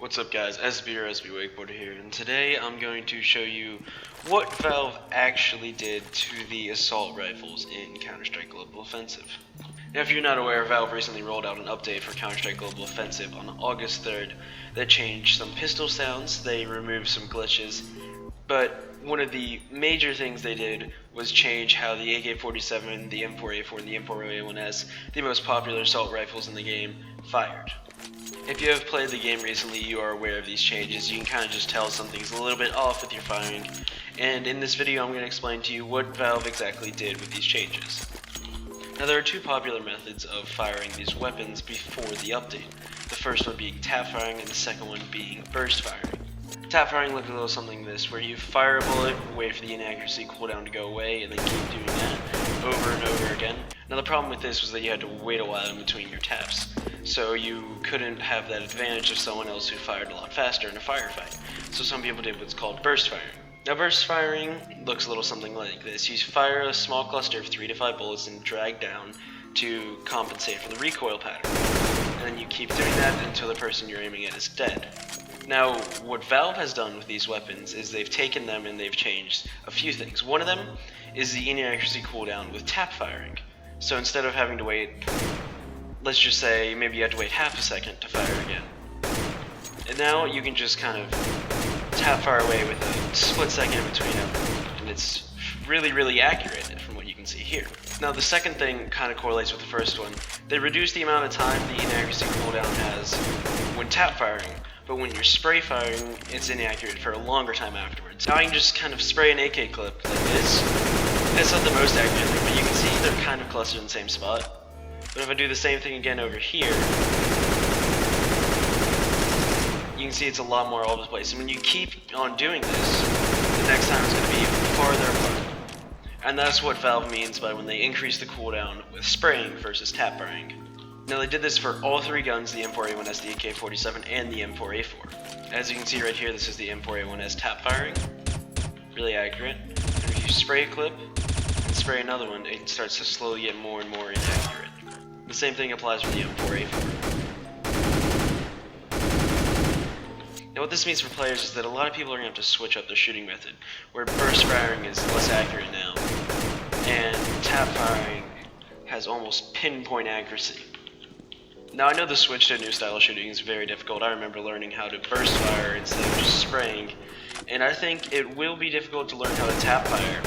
What's up guys, SB or SB Wakeboarder here, and today I'm going to show you what Valve actually did to the assault rifles in Counter-Strike Global Offensive. Now if you're not aware, Valve recently rolled out an update for Counter-Strike Global Offensive on August 3rd that changed some pistol sounds, they removed some glitches, but one of the major things they did was change how the AK-47, the M4A4, and the M4A1S, the most popular assault rifles in the game, fired. If you have played the game recently, you are aware of these changes. You can kind of just tell something's a little bit off with your firing. And in this video, I'm going to explain to you what Valve exactly did with these changes. Now, there are two popular methods of firing these weapons before the update. The first one being tap firing, and the second one being burst firing. Tap firing looks a little something like this, where you fire a bullet, wait for the inaccuracy cooldown to go away, and then keep doing that over and over again. Now, the problem with this was that you had to wait a while in between your taps. So you couldn't have that advantage of someone else who fired a lot faster in a firefight. So some people did what's called burst firing. Now burst firing looks a little something like this. You fire a small cluster of 3 to 5 bullets and drag down to compensate for the recoil pattern. And then you keep doing that until the person you're aiming at is dead. Now what Valve has done with these weapons is they've taken them and they've changed a few things. One of them is the inaccuracy cooldown with tap firing. So instead of having to wait, let's just say maybe you had to wait half a second to fire again. And now you can just kind of tap fire away with a split second in between them, and it's really accurate from what you can see here. Now the second thing kind of correlates with the first one. They reduce the amount of time the inaccuracy cooldown has when tap firing, but when you're spray firing, it's inaccurate for a longer time afterwards. Now I can just kind of spray an AK clip like this. That's not the most accurate thing, but you can see they're kind of clustered in the same spot. But if I do the same thing again over here, you can see it's a lot more all over the place. And when you keep on doing this, the next time it's going to be farther apart. And that's what Valve means by when they increase the cooldown with spraying versus tap firing. Now they did this for all three guns, the M4A1S, the AK-47, and the M4A4. As you can see right here, this is the M4A1S tap firing. Really accurate. And if you spray a clip and spray another one, it starts to slowly get more and more inaccurate. The same thing applies for the M4A4. Now what this means for players is that a lot of people are going to have to switch up their shooting method, where burst firing is less accurate now, and tap firing has almost pinpoint accuracy. Now I know the switch to a new style of shooting is very difficult. I remember learning how to burst fire instead of just spraying, and I think it will be difficult to learn how to tap fire,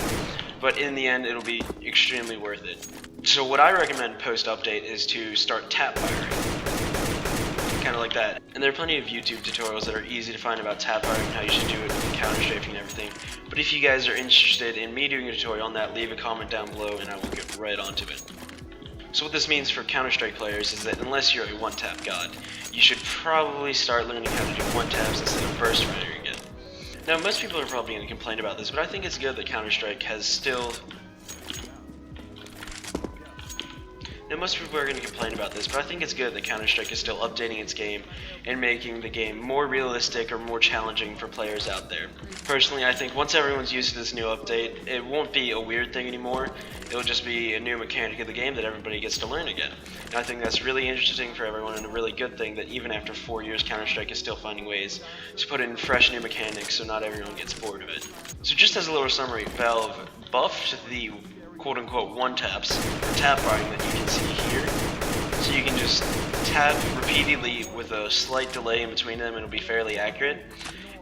but in the end it'll be extremely worth it. So what I recommend post-update is to start tap firing, kind of like that. And there are plenty of YouTube tutorials that are easy to find about tap firing, how you should do it with counter-strafing and everything. But if you guys are interested in me doing a tutorial on that, leave a comment down below and I will get right onto it. So what this means for Counter-Strike players is that unless you're a one-tap god, you should probably start learning how to do one-taps instead of burst firing again. Now most people are probably going to complain about this, but I think it's good that Counter-Strike has still... Now most people are going to complain about this, but I think it's good that Counter-Strike is still updating its game and making the game more realistic or more challenging for players out there. Personally, I think once everyone's used to this new update, it won't be a weird thing anymore. It'll just be a new mechanic of the game that everybody gets to learn again. And I think that's really interesting for everyone and a really good thing that even after 4 years, Counter-Strike is still finding ways to put in fresh new mechanics so not everyone gets bored of it. So just as a little summary, Valve buffed the quote-unquote one-taps, or tap firing that you can see here. So you can just tap repeatedly with a slight delay in between them and it'll be fairly accurate.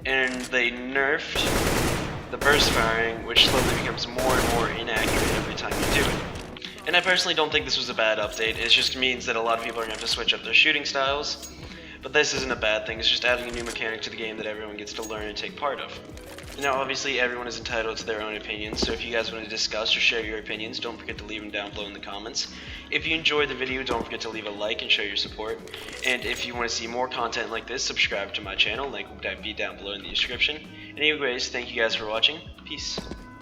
And they nerfed the burst firing, which slowly becomes more and more inaccurate every time you do it. And I personally don't think this was a bad update. It just means that a lot of people are going to have to switch up their shooting styles. But this isn't a bad thing, it's just adding a new mechanic to the game that everyone gets to learn and take part of. Now obviously everyone is entitled to their own opinions, so if you guys want to discuss or share your opinions, don't forget to leave them down below in the comments. If you enjoyed the video, don't forget to leave a like and show your support. And if you want to see more content like this, subscribe to my channel, link will be down below in the description. Anyways, thank you guys for watching, peace.